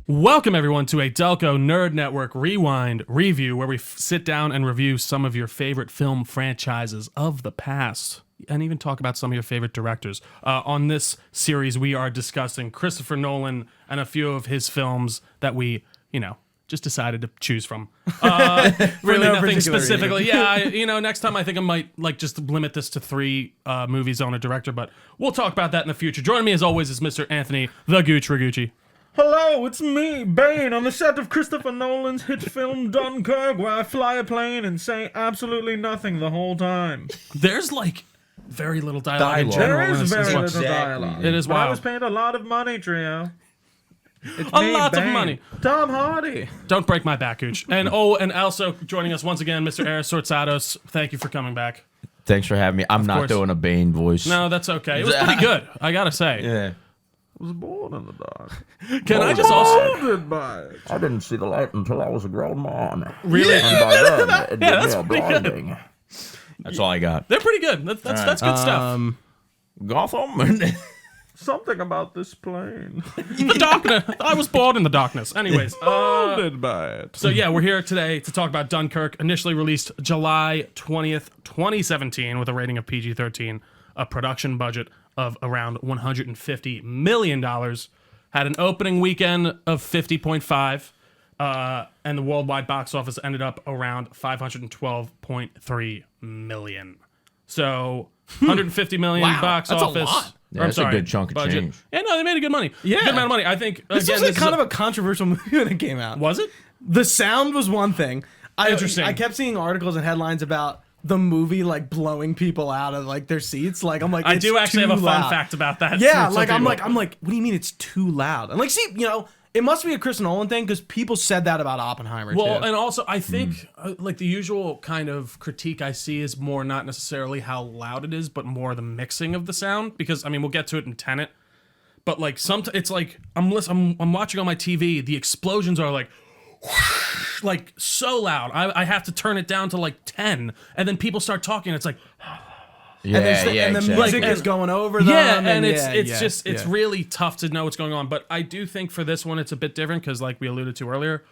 Welcome, everyone, to a Delco Nerd Network Rewind review, where we sit down and review some of your favorite film franchises of the past, and even talk about some of your favorite directors. On this series, we are discussing Christopher Nolan and a few of his films that we, just decided to choose from. Really no nothing particular specifically. Yeah, next time I think I might just limit this to 3 movies on a director, but we'll talk about that in the future. Joining me, as always, is Mr. Anthony the Gooch Ragucci. Hello, it's me, Bane, on the set of Christopher Nolan's hit film Dunkirk, where I fly a plane and say absolutely nothing the whole time. There's very little dialogue in general. There in is this as very well. little dialogue. It is But I wild. was paid a lot of money, Trio. It's A me, lot of Bane. money. Tom Hardy. Don't break my back, Gooch. And also joining us once again, Mr. Aris Tzortzatos. Thank you for coming back. Thanks for having me. I'm not course. doing a Bane voice. No, that's okay. It was pretty good, I gotta say. Yeah. I was born in the dark. Can I just also... Bounded by it. I didn't see the light until I was a grown man. Really? And by then, it did that's me a pretty good. blinding. That's all I got. They're pretty good. That's good stuff. Gotham? Something about this plane. The darkness. I was born in the darkness. Anyways. Bounded by it. So yeah, we're here today to talk about Dunkirk, initially released July 20th, 2017, with a rating of PG-13, a production budget of around $150 million, had an opening weekend of 50.5, and the worldwide box office ended up around 512.3 million. So 150 million Wow, box that's a office. lot. Yeah, that's a good chunk of budget. change. Yeah, no, they made a good money. Yeah. Good amount of money. I think, This again, was kind of a controversial movie when it came out. Was it? The sound was one thing. Interesting. I kept seeing articles and headlines about the movie blowing people out of their seats. I'm like, I it's do actually too have a fun loud. fact about that. Yeah, for some I'm people. like, what do you mean it's too loud? And it must be a Chris Nolan thing because people said that about Oppenheimer Well, too. and also I think the usual kind of critique I see is more not necessarily how loud it is, but more the mixing of the sound. Because we'll get to it in Tenet, but it's like I'm watching on my TV, the explosions are like so loud. I have to turn it down to 10, and then people start talking. It's like Yeah, and the exactly. music is going over them. yeah, and yeah, it's really tough to know what's going on. But I do think for this one it's a bit different because, like we alluded to earlier,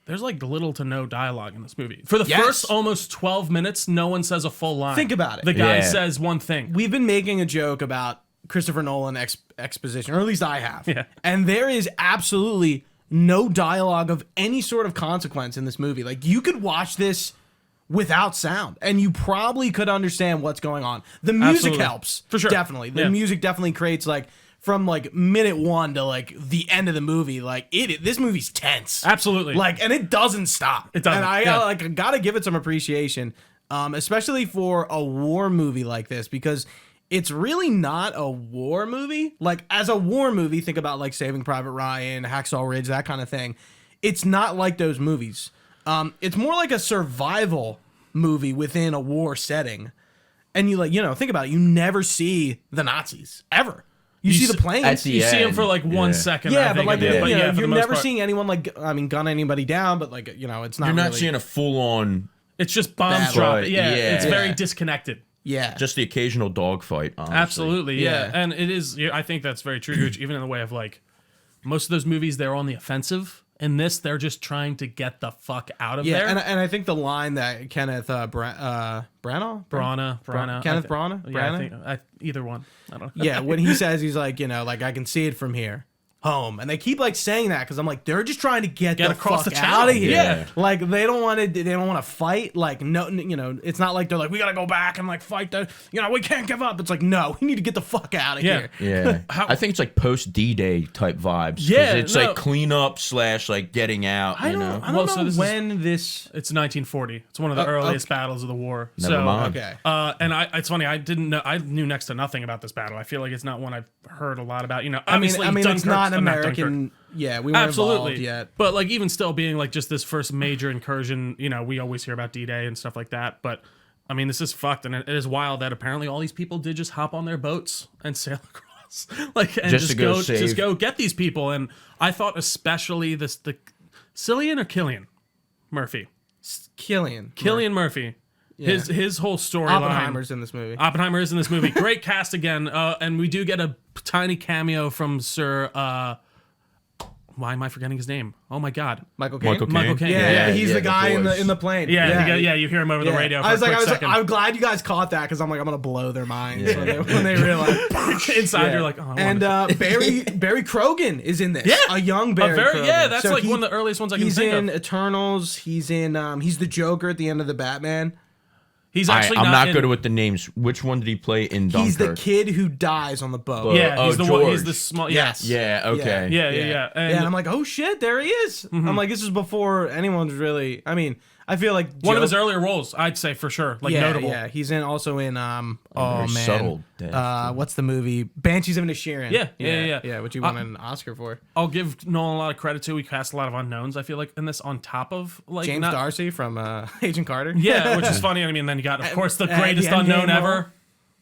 there's little to no dialogue in this movie. For the first almost 12 minutes, no one says a full line. Think about it. The guy Yeah. says one thing. We've been making a joke about Christopher Nolan exposition, or at least I have. Yeah. And there is absolutely no dialogue of any sort of consequence in this movie. You could watch this without sound, and you probably could understand what's going on. The music Absolutely. helps. For sure. Definitely. The Yeah. music definitely creates, from minute 1 to the end of the movie, this movie's tense. Absolutely. And it doesn't stop. It doesn't, And I yeah. gotta give it some appreciation, especially for a war movie like this, because it's really not a war movie. As a war movie, think about Saving Private Ryan, Hacksaw Ridge, that kind of thing. It's not like those movies. It's more like a survival movie within a war setting. And you think about it, you never see the Nazis ever. You see the planes. at the You see him end, for 1 second. Yeah, I think, but of it. you're for the most never part. seeing anyone gun anybody down, but it's not. You're not really, seeing a full-on, It's just bombs That's dropping. right, Yeah, yeah. it's very disconnected. Yeah, just the occasional dogfight, honestly. Absolutely, yeah. Yeah. And it is. I think that's very true, Gooch, even in the way of most of those movies, they're on the offensive. In this, they're just trying to get the fuck out of there. And I think the line that Kenneth Branagh? Kenneth Branagh? Yeah, I think, either one. I don't know. Yeah, when he says he's I can see it from here. Home, and they keep saying that because I'm they're just trying to get the across fuck the out channel. of here. Yeah. They don't want to fight. No, it's not like they're we gotta go back and fight. We can't give up. It's no, we need to get the fuck out of Yeah. here. Yeah. I think it's post D-Day type vibes. 'cause Yeah, it's no. cleanup / getting out, I don't Well, know so this is- when this. It's 1940. It's one of the earliest battles of the war. Never mind. Okay. And it's funny. I didn't know. I knew next to nothing about this battle. I feel like it's not one I've heard a lot about. I mean, Obviously, it's Dunkirk's not the map Dunkirk. American. Yeah, we weren't Absolutely. involved yet. But even still being just this first major incursion, we always hear about D-Day and stuff like that. But this is fucked, and it is wild that apparently all these people did just hop on their boats and sail across, and Just to go save. just go get these people. And I thought especially the Cillian or Cillian Murphy, Cillian Murphy. Yeah. His whole storyline. Oppenheimer's in this movie. Oppenheimer is in this movie. Great cast again, and we do get a tiny cameo from Sir. why am I forgetting his name? Oh my God, Michael Caine. Michael Caine. Yeah, he's yeah, the guy in voice. the plane. Yeah, you hear him over the radio. For a quick second. I'm glad you guys caught that because I'm gonna blow their minds when they realize. Inside, you're like, oh. And Barry Krogan is in this. Yeah. A young Barry Krogan. Yeah, that's So like one of the earliest ones I can He's think in of. Eternals. He's in. He's the Joker at the end of the Batman. He's actually I'm not in, good with the names. Which one did he play in Dunkirk? He's the kid who dies on the boat. Yeah, he's the one. He's George. the small. Yes. Yeah, okay. Yeah. And I'm like, oh shit, there he is. I'm like, this is before anyone's really. I mean, I feel like one of his earlier roles, I'd say for sure, like notable. Yeah, he's also in oh Very man, subtle death. what's the movie? Banshees of Inisherin. Yeah. Which he won an Oscar for. I'll give Nolan a lot of credit too. He cast a lot of unknowns. I feel like in this, on top of like James Darcy from Agent Carter. Yeah, which is funny. I mean, then you got, of course, the and greatest the unknown Endgame ever. role.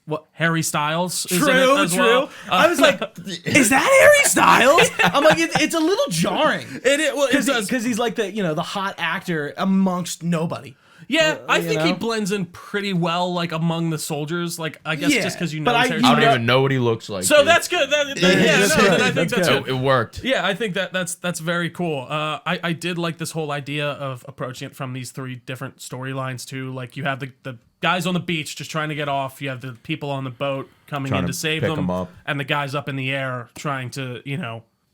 What? Harry Styles. Is in True, it as well. I was like, is that Harry Styles? I'm like, it's a little jarring. Because he's like the hot actor amongst nobody. Yeah, I think he know? blends in pretty well, like among the soldiers. Like, I guess just because you know. but it's Harry I don't Styles. even know what he looks like. So dude. that's good. Then I think that's So good. it worked. Yeah, I think that's very cool. I did like this whole idea of approaching it from these three different storylines too. Like you have the guys on the beach just trying to get off. You have the people on the boat coming Trying in to to save pick them, 'em up. and the guys up in the air trying to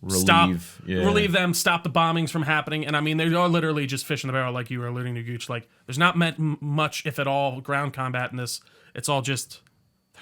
Relieve them, stop the bombings from happening. And I mean, they are literally just fish in the barrel, like you were alluding to, Gooch. Like there's not much, if at all, ground combat in this. It's all they're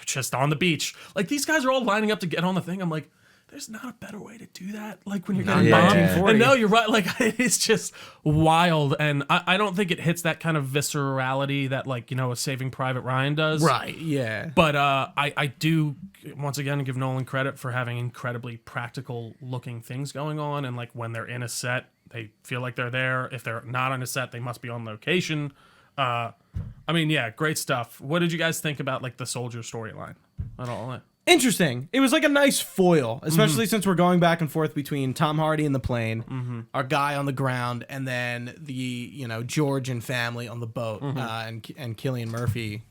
just on the beach. Like these guys are all lining up to get on the thing. I'm like, there's not a better way to do that. Like when you're getting bombed. 1940. And no, you're right. Like it's just wild. And I don't think it hits that kind of viscerality that like, a Saving Private Ryan does. Right. Yeah. But I do once again give Nolan credit for having incredibly practical looking things going on. And like when they're in a set, they feel like they're there. If they're not on a set, they must be on location. I mean, yeah, great stuff. What did you guys think about like the soldier storyline at all? Interesting. It was like a nice foil, especially since we're going back and forth between Tom Hardy in the plane, our guy on the ground, and then the George and family on the boat, and Cillian Murphy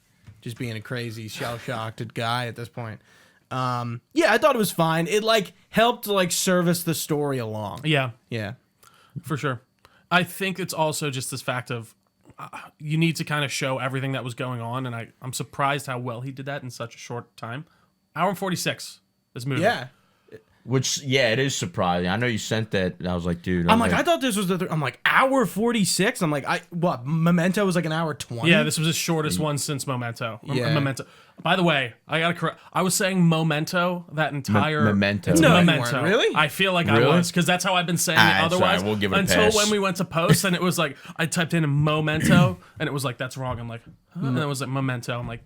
just being a crazy shell-shocked guy at this point. Yeah, I thought it was fine. It like helped like service the story along. Yeah, For sure. I think it's also just this fact of you need to kind of show everything that was going on, and I'm surprised how well he did that in such a short time. Hour and 46, this movie. Yeah. Which, it is surprising. I know you sent that. And I was like, dude. I'm like, I thought this was I'm like, hour 46? I'm like, Memento was like an hour 20? Yeah, this was the shortest one since Memento. Yeah. Memento. By the way, I gotta correct. I was saying Memento that entire. Memento. It's No, you Memento. weren't. Really? I feel like I Really? was because that's how I've been saying it. Alright, Otherwise, sorry, we'll give it a until pass. when we went to post and it was like I typed in Memento and it was like that's wrong. I'm like, huh? And it was like Memento. I'm like.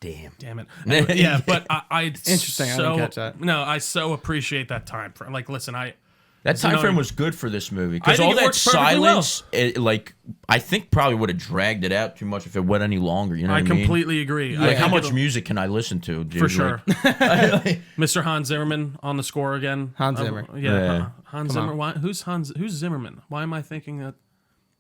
Damn it. Anyway, yeah, but I Interesting, I didn't catch that. No, I so appreciate that time. Like, listen, that time frame was good for this movie I because think all it that works perfectly well. silence, I think probably would have dragged it out too much if it went any longer. You know I what I mean? completely agree. Like, how think much it'll- music can I listen to? Dude? For sure. Like, Mr. Hans Zimmerman on the score again. Hans Zimmer. Yeah. Hans Zimmer. Why, who's Zimmerman? Why am I thinking that?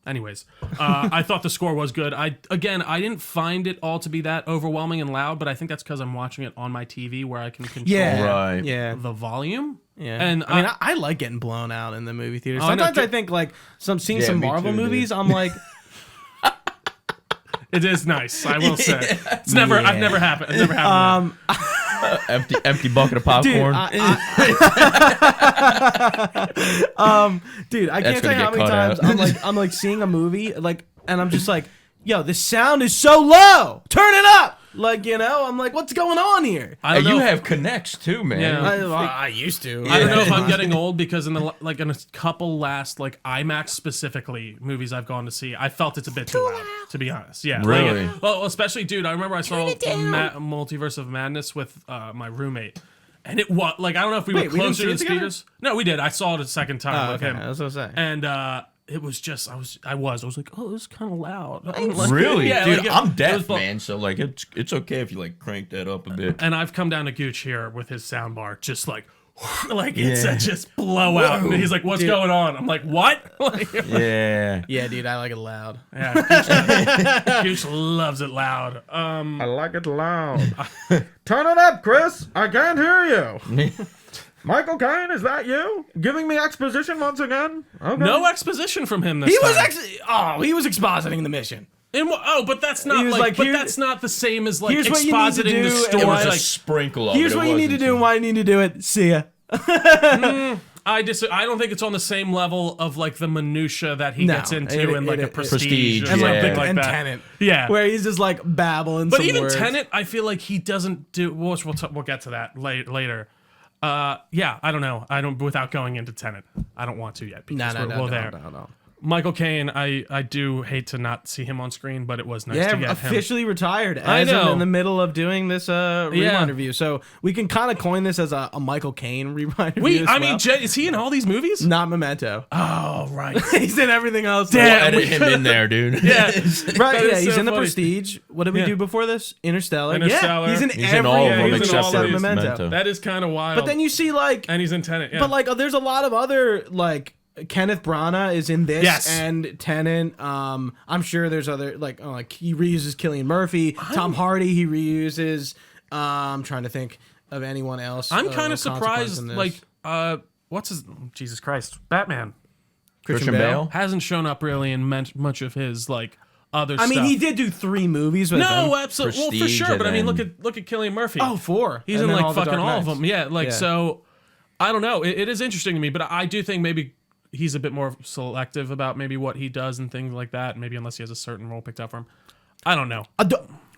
Anyways, I thought the score was good. I didn't find it all to be that overwhelming and loud, but I think that's because I'm watching it on my TV where I can control Right. Yeah. the volume. Yeah, And I mean, I like getting blown out in the movie theater. Oh, I know. Sometimes I think like seeing some me Marvel too, dude. movies, I'm like, it is nice. I will say it's never. I've never happened. It never happened. empty bucket of popcorn. Dude, I That's can't tell you gonna how get many cut times out. I'm like seeing a movie and I'm just like, yo, the sound is so low. Turn it up. Like, I'm like, what's going on here? I don't know. You if- have connects too, man. Yeah. I used to. I don't know if I'm getting old because in a couple last like IMAX specifically movies I've gone to see, I felt it's a bit too loud, to be honest. Yeah, Really? Well, especially dude, I remember I saw Multiverse of Madness with my roommate, and it was like I don't know if we Wait, were we didn't closer see to it the together? speakers. No, we did. I saw it a second time Oh, with okay. him, I was gonna say. and it was just I was like, oh, this is kind of loud. Really, Yeah, dude. like, it I'm was deaf, both- man. So like, it's okay if you like crank that up a bit. And I've come down to Gooch here with his sound bar, just like, like it's a just blowout. And he's like, "What's going on?" I'm like, "What?" Like, Yeah. Yeah, dude, I like it loud. yeah, Gooch loves it loud. I like it loud. Turn it up, Chris. I can't hear you. Michael Caine, is that you? Giving me exposition once again? Okay. No exposition from him this He time. was actually, he was expositing the mission. But that's not was like, like, but here- that's not the same as like here's what you need to expositing the do, story. It was a Like, sprinkle of Here's it. what you need to do and why you need to do it. See ya. I don't think it's on the same level of like the minutia that he No, gets into in like a Prestige Prestige, or and, something yeah. like and that. Tenet. Yeah. Where he's just like babbling But some even words. Tenet, I feel like he doesn't do. We'll get to that later. Yeah, I don't know. I don't without going into Tenet. I don't want to yet because we're there. No. Michael Caine, I do hate to not see him on screen, but it was nice Yeah, to get him. officially retired I as know. in the middle of doing this rewind Yeah. review. So we can kind of coin this as a Michael Caine rewind review. Wait, as I mean, well. is he in all these movies? Not Memento. Oh, right. He's in everything else. We'll Damn. edit him in there, dude. Yeah. Right, That yeah, is he's so in The funny. Prestige. What did we Yeah. do before this? Interstellar. Interstellar. Yeah, he's in He's every in all of them he's in except all for these. Memento. That is kind of wild. But then you see like, and he's in Tenet. Yeah. but like, there's a lot of other like. Kenneth Branagh is in this Yes. and Tenet. I'm sure there's other like he reuses Cillian Murphy, Tom Hardy. He reuses. I'm trying to think of anyone else. I'm kind of consequence surprised. in this. Like, what's his? Jesus Christ, Batman Christian Bale. hasn't shown up really in much of his like other. I mean, stuff. he did do 3 movies with him. No, absolutely. Well, for Prestige, sure. But I mean, and look at Cillian Murphy. Oh, 4. He's And in then like the fucking Dark all of Knights. them. Yeah, like Yeah. so. I don't know. It is interesting to me, but I do think maybe he's a bit more selective about maybe what he does and things like that. Maybe unless he has a certain role picked out for him. I don't know.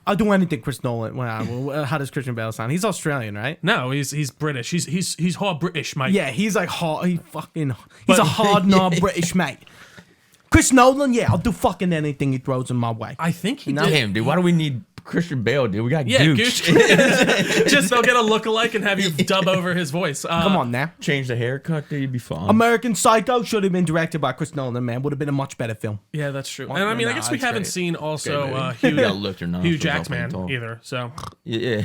I'll do anything Chris Nolan. Well, how does Christian Bale sound? He's Australian, right? No, he's British. He's hard British, mate. Yeah, he's like hard. He's But- a hard knob British mate. Chris Nolan, yeah, I'll do fucking anything he throws in my way. I think he No. did. Damn, dude, why do we need Christian Bale, dude? We got Yeah, Gooch. Gooch. Just they'll get a lookalike and have you dub over his voice. Come on now. Change the haircut, dude, you'd be fine. American Psycho should have been directed by Chris Nolan, man. Would have been a much better film. Yeah, that's true. And I mean, I no, guess we it's haven't great. seen also You Hugh, gotta lift your Hugh nostrils up when you Jackman talk. either. So Yeah.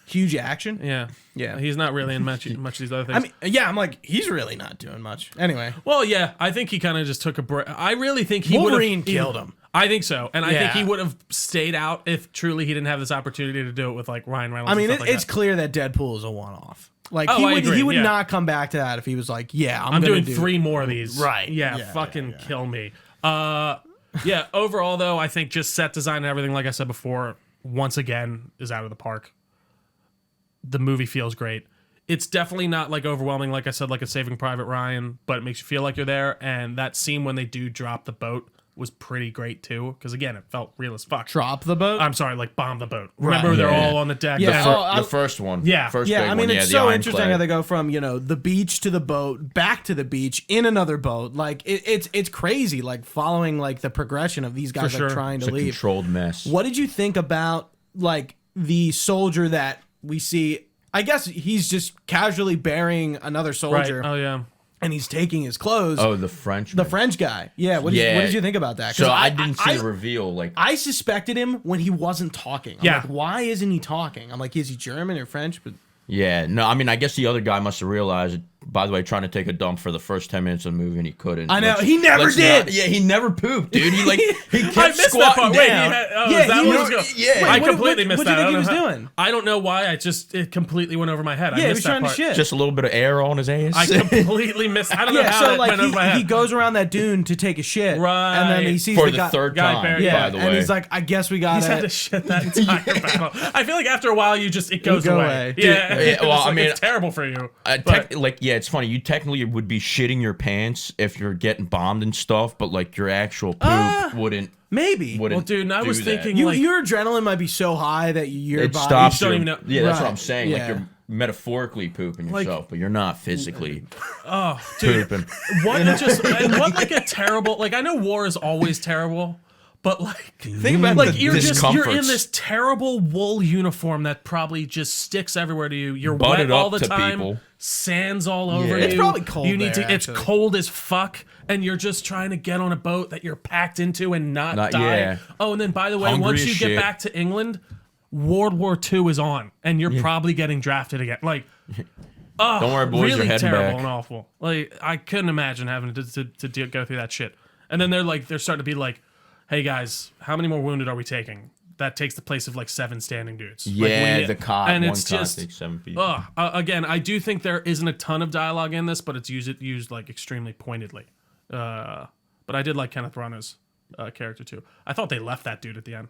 Huge action. yeah, Yeah. he's not really in much of these other things. I mean, yeah, I'm like, he's really not doing much. Anyway, well, yeah, I think he kind of just took a break. I really think he would Wolverine have killed him. I think so, and I think Yeah. he would have stayed out if truly he didn't have this opportunity to do it with like Ryan Reynolds. I mean, and stuff like it's that. clear that Deadpool is a one-off. Like Oh, I agree, he would yeah. not come back to that if he was like, yeah, I'm gonna doing do 3 more of these. Right. Yeah, Yeah, fucking kill me. Yeah, overall though, I think just set design and everything, like I said before, once again is out of the park. The movie feels great. It's definitely not like overwhelming, like I said, like a Saving Private Ryan, but it makes you feel like you're there. And that scene when they do drop the boat was pretty great too, because again, it felt real as fuck. Drop the boat. I'm sorry, like bomb the boat. Remember, Right. they're Yeah. all on the deck. Yeah. Yeah. The first one. Yeah. First Yeah, big I mean, one. it's the so ironclad. interesting how they go from, the beach to the boat, back to the beach, in another boat. Like, it's crazy, like, following, like, the progression of these guys, sure. like, trying It's to a leave. controlled mess. What did you think about, like, the soldier that we see? I guess he's just casually burying another Right. soldier, Oh yeah. and he's taking his clothes. Oh, the French. The French guy. Yeah, what did you think about that? 'Cause So I didn't see the reveal. Like, I suspected him when he wasn't talking. I'm Yeah. like, why isn't he talking? I'm like, is he German or French? But yeah, no, I mean, I guess the other guy must have realized, by the way, trying to take a dump for the first 10 minutes of the movie, and he couldn't. I know, he never did. Yeah, he never pooped, dude. He kept I missed that squatting part. down. Wait, he had, oh, Yeah, is that he what was- was going? yeah. I Wait, completely missed what do that. you think I he don't was know how- doing? I don't know why. It completely went over my head. I yeah, he missed was that trying part. to shit. Just a little bit of air on his ass. I completely missed. I don't know Yeah, how so that like went over my he head. goes around that dune to take a shit, Right. And then he sees for the the guy, third guy time, buried- yeah, by the way. and he's like, I guess we got He's had to shit that entire battle. I feel like after a while, it goes go away. away. Yeah, Dude, well, it's I mean, it's terrible for you. Like, yeah, it's funny. You technically would be shitting your pants if you're getting bombed and stuff, but like your actual poop wouldn't. Maybe. Wouldn't Well, dude, and I was do that. thinking, You, like, your adrenaline might be so high that your It body stops. don't Your, even know- yeah, that's what Right, I'm saying. yeah. Like you're metaphorically pooping Like- yourself, but you're not physically oh, dude, pooping. what like a terrible. Like, I know war is always terrible. But like, Think about like the you're in discomforts. this terrible wool uniform that probably just sticks everywhere to you. You're Butted wet all up the to time. people. Sand's all over Yeah. you. It's probably cold You need there, to. It's actually. cold as fuck, and you're just trying to get on a boat that you're packed into and not die. Yeah. Oh, and then by the way, Hungry once as you shit. get back to England, World War II is on, and you're probably getting drafted again. Like, Oh, Don't worry, boys, really you're heading terrible back. and awful. Like I couldn't imagine having to go through that shit. And then they're starting to be like, "Hey guys, how many more wounded are we taking?" That takes the place of like 7 standing dudes. Like, Yeah, the cop. and one it's cop just takes 7 people. again, I do think there isn't a ton of dialogue in this, but it's used like extremely pointedly. But I did like Kenneth Branagh's character too. I thought they left that dude at the end.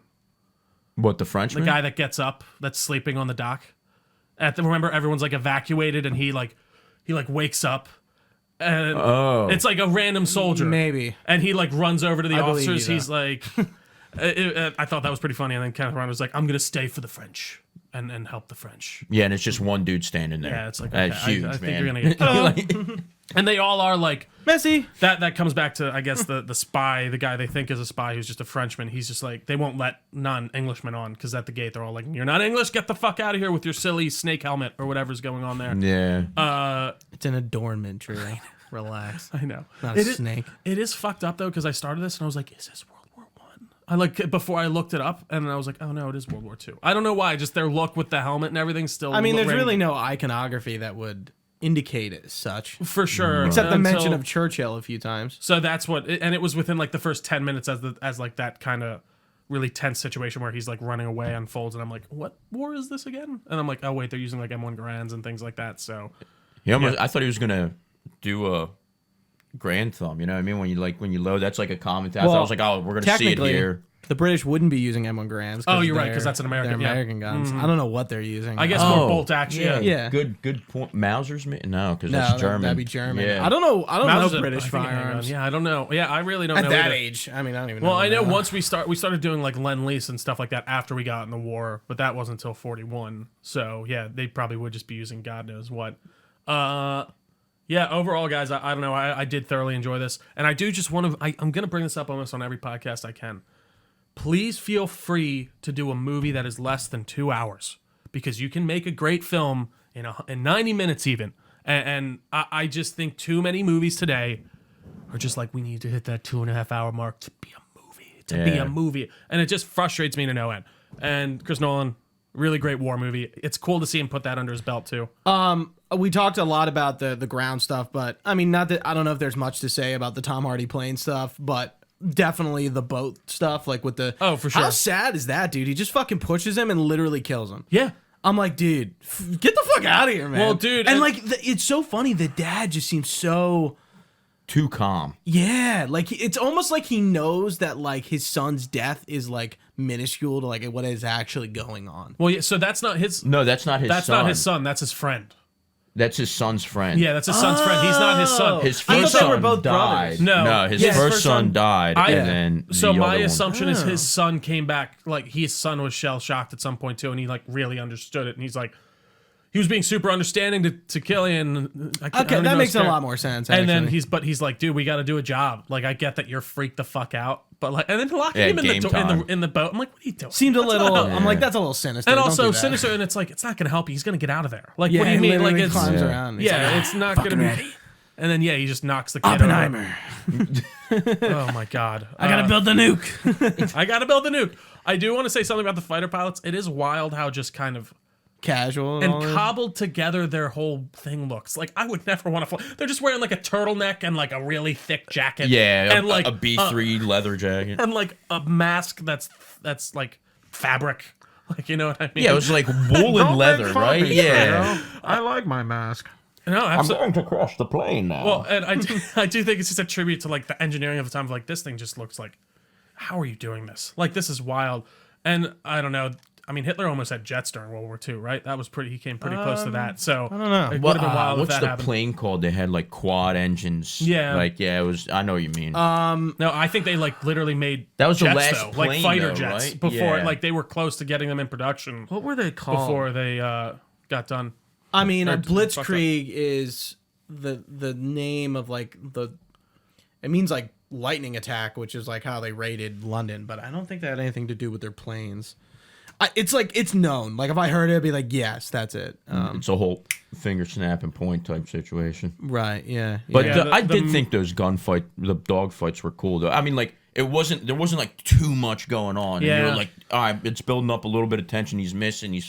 What, the The Frenchman? guy that gets up, that's sleeping on the dock. Remember, everyone's like evacuated, and he wakes up, and it's like a random soldier, Maybe. and he like runs over to the I believe officers. you, He's like, I thought that was pretty funny. And then Kenneth Branagh was like, "I'm gonna stay for the French and help the French." Yeah, and it's just one dude standing there. Yeah, it's like That's okay, huge, I think man. you're gonna get killed. And they all are like Messy. that comes back to, I guess, the spy, the guy they think is a spy who's just a Frenchman. He's just like, they won't let non-Englishmen on because at the gate they're all like, "You're not English, get the fuck out of here with your silly snake helmet," or whatever's going on there. Yeah. It's an adornment tree. Relax. I know. Not a It is- snake. It is fucked up though, because I started this and I was like, "Is this World War One?" I like before I looked it up, and I was like, "Oh no, it is World War Two." I don't know why. Just their look with the helmet and everything still. I mean, there's ready- really no iconography that would indicate it as such. for sure, Except the mention until- of Churchill a few times. So that's what, and it was within like the first 10 minutes as like that kind of really tense situation where he's like running away unfolds, and I'm like, "What war is this again?" And I'm like, "Oh wait, they're using like M1 Garands and things like that." So I thought he was gonna do a grand thumb. You know what I mean? When you load, that's like a comment. I was like, "Oh, we're gonna see it technically, here." the British wouldn't be using M1 Garand's. Oh, you're right, 'cause that's an American, They're yeah. American guns. I don't know what they're using. I guess more bolt action. Yeah. Good point. Mausers? No, because no, that's German. that'd be German. Yeah. I don't know. I don't Mauser's know a- British I think a handgun. firearms. Yeah, I don't know. Yeah, I really don't At know that either. age, I mean, I don't even Well, know. I know now. once we started doing like Lend-Lease and stuff like that after we got in the war, but that wasn't until 41. So yeah, they probably would just be using God knows what. Yeah, overall, guys, I don't know. I did thoroughly enjoy this, and I do just want to. I'm going to bring this up almost on every podcast I can. Please feel free to do a movie that is less than 2 hours, because you can make a great film in 90 minutes even. And I just think too many movies today are just like, we need to hit that 2.5 hour mark to be a movie, and it just frustrates me to no end. And Chris Nolan, really great war movie. It's cool to see him put that under his belt too. We talked a lot about the ground stuff, but I mean, not that I don't know if there's much to say about the Tom Hardy plane stuff, but definitely the boat stuff, like with the Oh, for sure. How sad is that, dude? He just fucking pushes him and literally kills him. Yeah. I'm like, dude, get the fuck out of here, man. Well, dude, and and- like, it's so funny. The dad just seems so. Too calm. Yeah, like it's almost like he knows that like his son's death is like minuscule to like what is actually going on. Well, yeah. So that's not his. No, that's not his That's son. not his son. That's his friend. That's his son's friend. Yeah, that's his son's friend. He's not his son. His I first thought they were son both died. brothers. No. his Yeah, first son died, and then So the my other one- assumption is his son came back, like his son was shell shocked at some point too, and he like really understood it, and he's like, he was being super understanding to Killian. Okay, that makes a lot more sense. And then actually. he's like, dude, we got to do a job. Like, I get that you're freaked the fuck out, but like, and then locking Yeah, him in game time. in the boat. I'm like, what are you doing? seemed a That's little. not- I'm like, that's a little sinister. and Don't also do that. sinister, and it's like, it's not gonna help you. He's gonna get out of there. Like, Yeah, what do you he mean? Like, literally it's climbs around. He's yeah, like, it's not gonna be. ready. And then yeah, he just knocks the kid Oppenheimer. over. Oh my god, I gotta build the nuke. I gotta build the nuke. I do want to say something about the fighter pilots. It is wild how just kind of Casual and all that. cobbled together their whole thing looks. Like, I would never want to fly. They're just wearing like a turtleneck and like a really thick jacket. Yeah, and like a B3 leather jacket. and like a mask that's like fabric. Like, you know what I mean? Yeah, it was like wool Don't and make leather, fun of right? me, Yeah. Fredo. I like my mask. no, I'm absolutely. going to crash the plane now. Well, and I do think it's just a tribute to like the engineering of the time. Like, this thing just looks like, how are you doing this? Like, this is wild. And I don't know. I mean, Hitler almost had jets during World War II, right? That was pretty. He came pretty close to that. So I don't know. It would have been wild if What's that the happened. plane called? They had like quad engines. Yeah. Like, yeah, it was. I know what you mean. No, I think they like literally made That was the jets, last though, plane, like fighter though, jets right? before. Yeah. Like, they were close to getting them in production What were they called? before they got done. I mean, Or- a blitzkrieg is the name of like the. It means like lightning attack, which is like how they raided London, but I don't think that had anything to do with their planes. It's like it's known. Like if I heard it, I'd be like, yes, that's it. It's a whole finger snap and point type situation. Right? Yeah. But Yeah, I the- did think those the dog fights were cool though. I mean, like there wasn't like too much going on. And Yeah. you're like, all right, it's building up a little bit of tension. He's missing. He's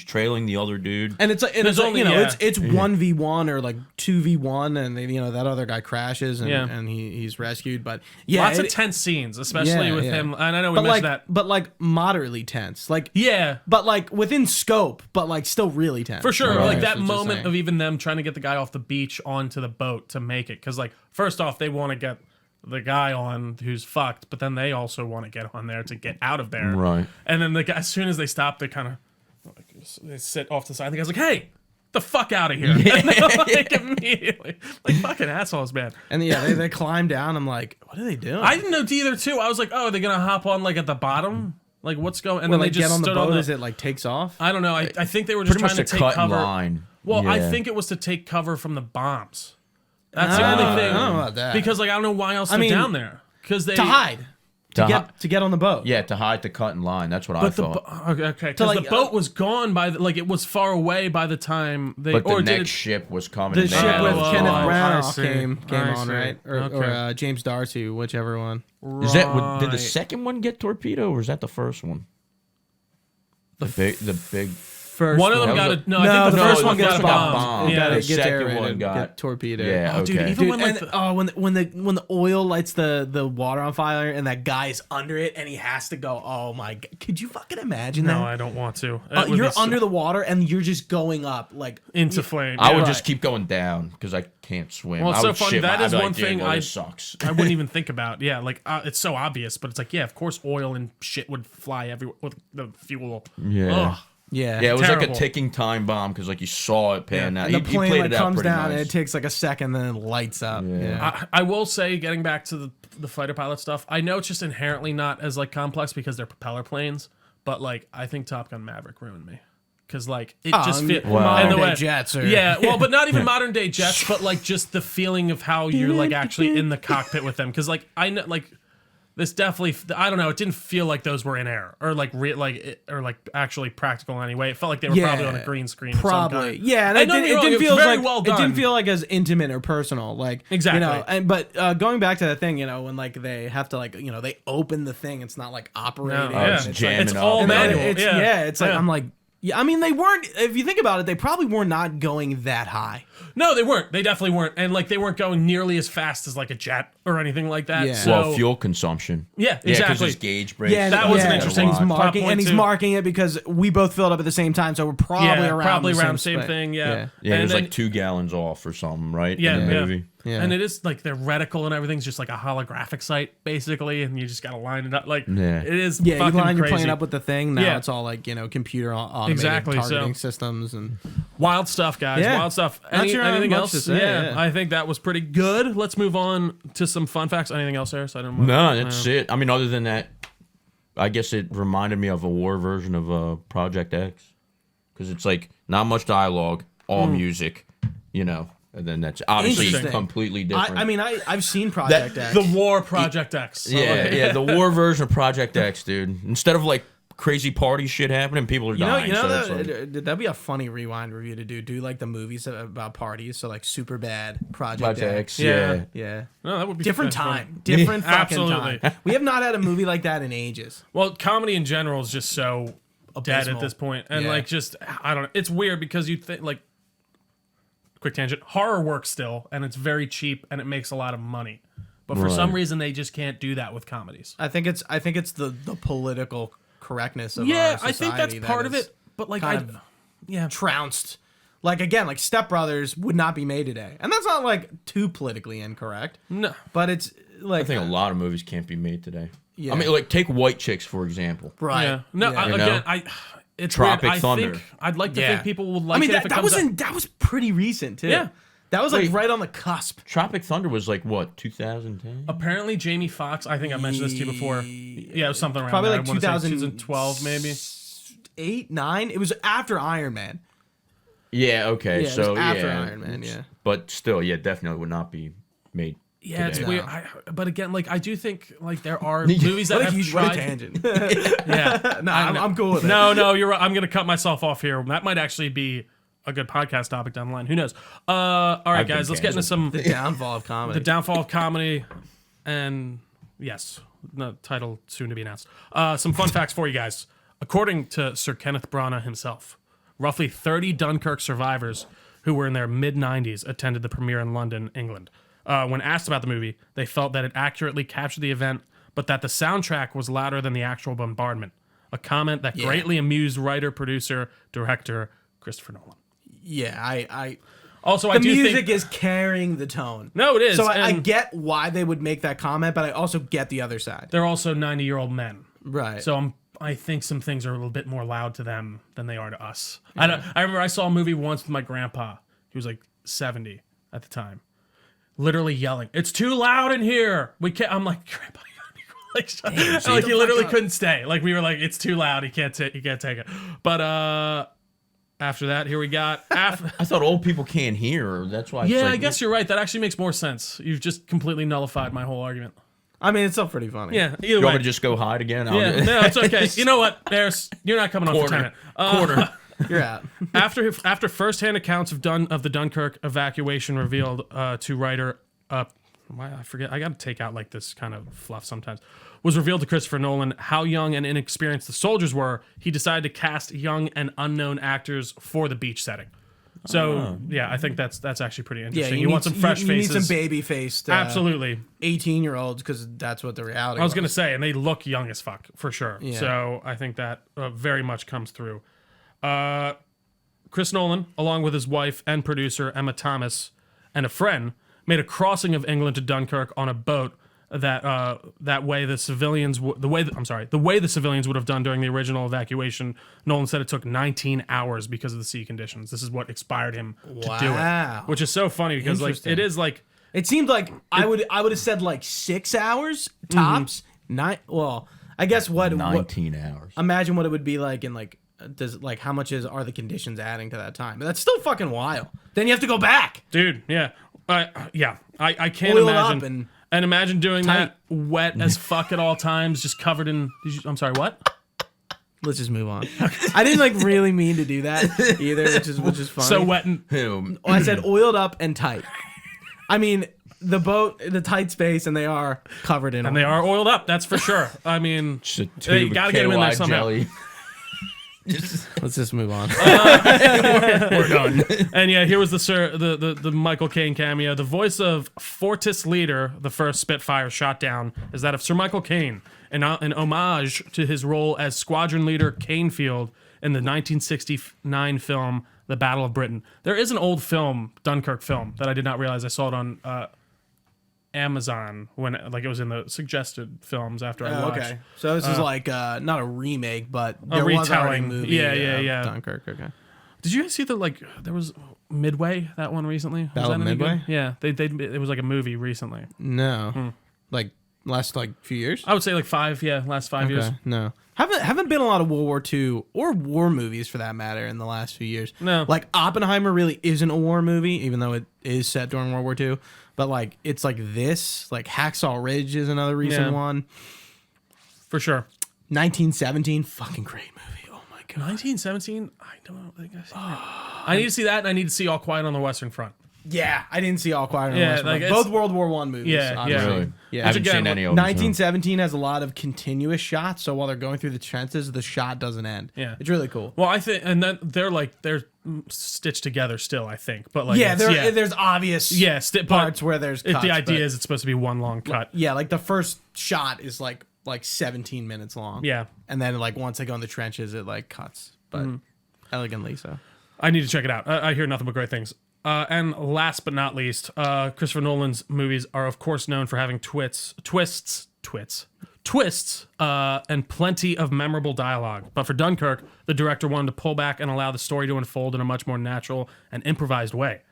trailing the other dude. And it's like, There's only- yeah. it's 1v1 or like 2v1, and that other guy crashes and, Yeah. and he's rescued. But yeah, Lots of tense scenes, especially with him. And I know we but mentioned like, that. but like moderately tense, like Yeah. but like within scope, but like still really tense. For sure, Right. like that That's what I'm moment saying. of even them trying to get the guy off the beach onto the boat to make it, because like first off they want to get the guy on who's fucked, but then they also want to get on there to get out of there. Right. And then the guy, as soon as they stop, they kind of like, they sit off to the side. The guy's like, "Hey, the fuck out of here!" And they're like immediately, like fucking assholes, man. And yeah, they climb down. I'm like, what are they doing? I didn't know either too. I was like, "Oh, are they gonna hop on like at the bottom? Like what's going?" And when then they they just get on the stood boat on as it like takes off. I don't know. I think they were just Pretty trying much to a take cut cover. line. Well, I Yeah. think it was to take cover from the bombs. That's the I only don't thing. know about that. Because like I don't know why else I they're mean, down there. Because they to hide, to get on the boat. Yeah, to hide the cut in line. That's what I But the thought. okay, because like, the boat was gone by like it was far away by the time they. But the or did next it, ship was coming. The and they ship had with those Kenneth lines. Branagh I see. came I on, see. right? Or Okay. James Darcy, whichever one. Is that did the Right. second one get torpedo, or is that the first one? The big. First One of them That got was a no. I think the the first first one one got gets bombed. bombed. Yeah, It the gets second aerated, one got get torpedoed. Yeah, Oh, dude, okay. even Dude, when like and when the oil lights the water on fire and that guy's under it and he has to go. Oh my god! Could you fucking imagine no, that? I don't want to. It would You're be so- under the water and you're just going up like into flame. I would yeah. just keep going down because I can't swim. Well, it's I so would funny. shit That my- is I'd be one like, "Dude, thing well, I- this sucks. I wouldn't even think about. Yeah, like it's so obvious, but it's like, yeah, of course, oil and shit would fly everywhere with the fuel. Yeah. Ugh. yeah. Yeah, it was like Terrible. a ticking time bomb because like you saw it pan out. And the He plane played like it out comes pretty down and nice. it takes like a second, then it lights up. Yeah. I will say, getting back to the fighter pilot stuff, I know it's just inherently not as like complex because they're propeller planes, but like I think Top Gun Maverick ruined me because like it just feels modern day jets are yeah, well, but not even modern day jets, but like just the feeling of how you're like actually in the cockpit with them because like I know like. This definitely, I don't know. It didn't feel like those were in air or like actually practical in any way. It felt like they were probably on a green screen. Probably, of some kind. yeah. And And don't get me wrong, didn't it was feel very like well it didn't done. feel like as intimate or personal, like Exactly. And but going back to the thing, when like they have to like they open the thing, it's not like operating. No, and yeah. it's like- jamming It's up. all and then manual. it's yeah, it's like Yeah. I'm like. Yeah, I mean, they weren't. If you think about it, they probably were not going that high. No, they weren't. They definitely weren't, and like they weren't going nearly as fast as like a jet or anything like that. Yeah. So, Well, fuel consumption. Yeah, Yeah, because exactly. his gauge breaks. Yeah, That was an yeah, interesting He's plot marking, point, and he's too. marking it because we both filled up at the same time, so we're probably around the the same thing. Yeah, Yeah, it And was then- like 2 gallons off or something, right? Yeah, in the yeah. movie. Yeah. And it is like their reticle and everything's just like a holographic site basically, and you just gotta line it up. Like Yeah. it is. Yeah, you fucking line your crazy. plane up with the thing. Now Yeah. it's all like computer automated Exactly, so- targeting systems and Wild stuff, guys. Yeah. Wild stuff. Not sure Anything much else? to say, yeah. I think that was pretty good. Let's move on to some fun facts. Anything else there? So I didn't want No, that's it. I mean, other than that, I guess it reminded me of a war version of Project X. Because it's like not much dialogue, all music, and then that's obviously Interesting. completely different. I mean, I've seen Project X. The War Project X. So, yeah, like, yeah, the war version of Project X, dude. Instead of like crazy party shit happening, people are dying. so it's like, that'd be a funny rewind review to do like the movies about parties. So like Super Bad, Project Project X. X, Yeah. yeah. Yeah, No, that would be different funny. time, different fucking Absolutely. time. We have not had a movie like that in ages. Well, comedy in general is just so dead at Abysmal. this point, and Yeah. like just I don't know. It's weird because you think like quick tangent horror works still, and it's very cheap and it makes a lot of money, but for some Right. reason they just can't do that with comedies. I think it's the political correctness of Yeah, our I think that's society part that of is it, but like kind of yeah. trounced. Like again, like Step Brothers would not be made today, and that's not like too politically incorrect. No. But it's like I think a lot of movies can't be made today. Yeah. I mean, like take White Chicks for example. right. Yeah. No, Yeah. I, You again, know? it's Tropic weird. I Thunder. think I'd like to Yeah. think people would like I mean, it if it that comes out. that was pretty recent too. Yeah. That was like Wait. right on the cusp. Tropic Thunder was like what 2010. Apparently, Jamie Foxx. I think I mentioned this to you before. Yeah, it was something around Probably there. like I wanna say 2012 2012, maybe. 8, 9. It was after Iron Man. Yeah. Okay. Yeah, it so was after yeah, Iron Man, yeah. But still, yeah, definitely would not be made. Yeah, it's today. weird. But again, like I do think like there are movies that What a have huge tried. tangent. Yeah, no, I'm cool with it. No, you're right. I'm gonna cut myself off here. That might actually be a good podcast topic down the line. Who knows? All right, I've been guys, let's get into canceled. some The downfall of comedy. the downfall of comedy, and yes, No, title soon to be announced. Some fun facts for you guys. According to Sir Kenneth Branagh himself, roughly 30 Dunkirk survivors who were in their mid-90s attended the premiere in London, England. When asked about the movie, they felt that it accurately captured the event, but that the soundtrack was louder than the actual bombardment. A comment that greatly amused writer, producer, director Christopher Nolan. Yeah, I Also, the I do music think is carrying the tone. No, it is. So I and get why they would make that comment, but I also get the other side. they're also 90-year-old men. Right. So I think some things are a little bit more loud to them than they are to us. I remember I saw a movie once with my grandpa. He was like 70 at the time. Literally yelling, "It's too loud in here. We can't." I'm like, "Grandpa, you gotta be cool." Like, like he literally couldn't stay. Like we were like, "It's too loud. He can't take it." But after that, here we got. I thought old people can't hear. That's why. Yeah, I guess you're right. That actually makes more sense. You've just completely nullified my whole argument. I mean, it's still pretty funny. Yeah. Either You way. want me to just go hide again? Yeah, no, it's okay. You know what? You're not coming on for Corner. 10. Corner. You're out. After firsthand accounts of the Dunkirk evacuation revealed to writer, I forget. I got to take out like this kind of fluff sometimes. Was revealed to Christopher Nolan how young and inexperienced the soldiers were. He decided to cast young and unknown actors for the beach setting. So yeah, I think that's actually pretty interesting. You want some fresh faces. You need some baby faced. Absolutely. 18-year-olds because that's what the reality. I was gonna say, and they look young as fuck for sure. Yeah. So I think that very much comes through. Chris Nolan, along with his wife and producer Emma Thomas, and a friend, made a crossing of England to Dunkirk on a boat. That way the civilians the way the civilians would have done during the original evacuation. Nolan said it took 19 hours because of the sea conditions. This is what inspired him to do it, which is so funny because like it is like. It seemed like I would have said like 6 hours tops. Well, I guess what 19 hours. Imagine what it would be like in like how much are the conditions adding to that time? But that's still fucking wild. Then you have to go back, dude. Yeah, I can't Oil imagine. And imagine doing that wet as fuck at all times, just covered in. I'm sorry, what? Let's just move on. I didn't like really mean to do that either, which is funny. So wet and. I said oiled up and tight. I mean, the boat, the tight space, and they are covered in oil. And they are oiled up, that's for sure. I mean, you gotta get them in there somehow. Let's just move on. We're done. And yeah, here was the Michael Caine cameo. The voice of Fortis Leader, the first Spitfire shot down, is that of Sir Michael Caine, an homage to his role as Squadron Leader Canefield in the 1969 film The Battle of Britain. There is an old film, Dunkirk film, that I did not realize. I saw it on Amazon when it was in the suggested films after I watched. Okay, so this is like not a remake, but a there was already retelling. a movie. Yeah. Dunkirk. Okay. Did you guys see there was Midway, that one recently? Was Battle that of any Midway? good? Yeah, it was like a movie recently. No, like last few years. I would say like last 5 years. No, haven't been a lot of World War II or war movies for that matter in the last few years. No. Like Oppenheimer really isn't a war movie, even though it is set during World War II. But like it's like this, like Hacksaw Ridge is another recent one. For sure. 1917, fucking great movie. Oh my god. 1917? I don't think I've seen it. I need to see that, and I need to see All Quiet on the Western Front. Yeah, I didn't see All Quiet on the Yeah, Western like Front. it's- Both World War I movies. Yeah, obviously. Really? Yeah. I haven't again, seen any of them. 1917 has a lot of continuous shots, so while they're going through the trenches, the shot doesn't end. Yeah. It's really cool. Well, I think, and then they're stitched together still, I think. But like, Yeah, there's obvious parts where there's cuts, the idea but- is it's supposed to be one long cut. Yeah, like the first shot is like 17 minutes long. Yeah. And then like once they go in the trenches, it like cuts, but elegantly so. I need to check it out. I hear nothing but great things. And last but not least, Christopher Nolan's movies are of course known for having twists, and plenty of memorable dialogue. But for Dunkirk, the director wanted to pull back and allow the story to unfold in a much more natural and improvised way.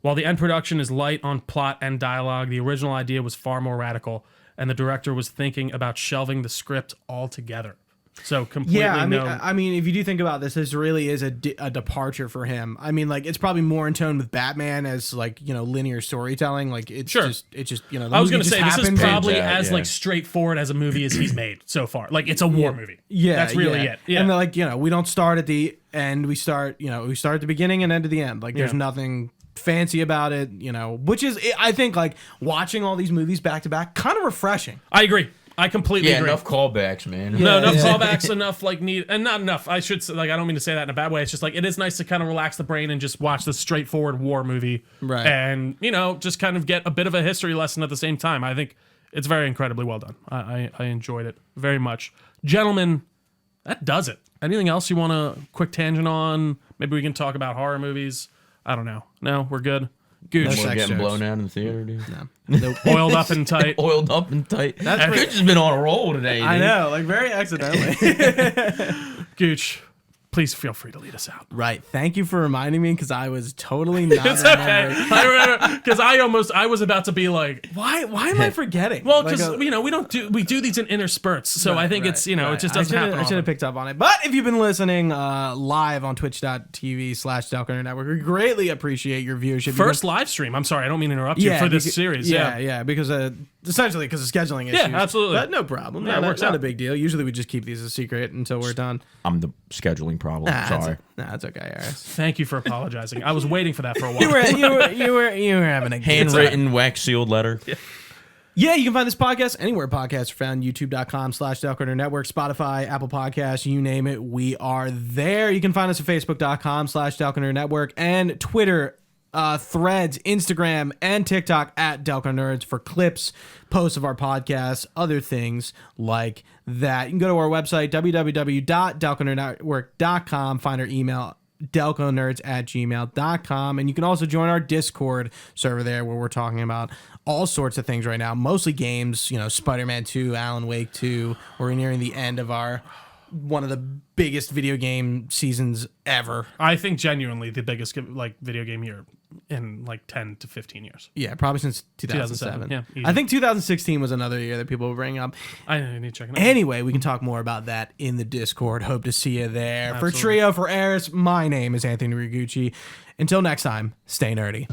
While the end production is light on plot and dialogue, the original idea was far more radical, and the director was thinking about shelving the script altogether. So completely Yeah, I mean, if you do think about this, this really is a departure for him. I mean, like it's probably more in tone with Batman as like linear storytelling. Like it's just the I was movie going to just say this is happens. probably Yeah, as yeah. like straightforward as a movie as he's made so far. Like it's a war movie. Yeah, that's really it. Yeah, And like we don't start at the end. We start at the beginning and end at the end. Like there's Yeah. nothing fancy about it. Which is I think like watching all these movies back to back kind of refreshing. I agree. I completely agree. enough callbacks, man. No, enough Yeah. callbacks, enough like need, and not enough. I should say, like, I don't mean to say that in a bad way. It's just like it is nice to kind of relax the brain and just watch this straightforward war movie, Right. And just kind of get a bit of a history lesson at the same time. I think it's very incredibly well done. I enjoyed it very much, gentlemen. That does it. Anything else you want to quick tangent on? Maybe we can talk about horror movies. I don't know. No, we're good. Gooch, No We're sex getting jokes. blown out in the theater, dude. Nope. oiled up and tight. Oiled up and tight. That's Gooch has been on a roll today, dude. I know, like very accidentally. Gooch, please feel free to lead us out. Right. Thank you for reminding me because I was totally not It's okay. remembering. I remember because I was about to be like, Why am I forgetting? well, Like because we do these in inner spurts, so I think it's it just doesn't happen. I should often. have picked up on it. But if you've been listening live on twitch.tv/Delco Network, we greatly appreciate your viewership. First live stream. I'm sorry, I don't mean to interrupt you for this series. Yeah, because essentially because of scheduling issues. absolutely. But no problem. Yeah, it works not out. a big deal. Usually we just keep these a secret until we're done. I'm the scheduling problem. Sorry. That's okay, Aris. Thank you for apologizing. I was waiting for that for a while. You were having a good time. Handwritten, wax sealed letter. Yeah, you can find this podcast anywhere podcasts are found. YouTube.com/Delco Network, Spotify, Apple Podcasts, you name it. We are there. You can find us at Facebook.com/Delco Network and Twitter, Threads, Instagram, and TikTok at Delco Nerds for clips, posts of our podcasts, other things like that. You can go to our website, www.delconernetwork.com, find our email, delconerds@gmail.com, and you can also join our Discord server there where we're talking about all sorts of things right now, mostly games, Spider-Man 2, Alan Wake 2. We're nearing the end of one of the biggest video game seasons ever. I think genuinely the biggest video game year in 10 to 15 years. Yeah, probably since 2007. Yeah, easy. I think 2016 was another year that people will bring up. I need to check it out. Anyway, we can talk more about that in the Discord. Hope to see you there. Absolutely. For Trio, for Aris, my name is Anthony Ragucci. Until next time, stay nerdy.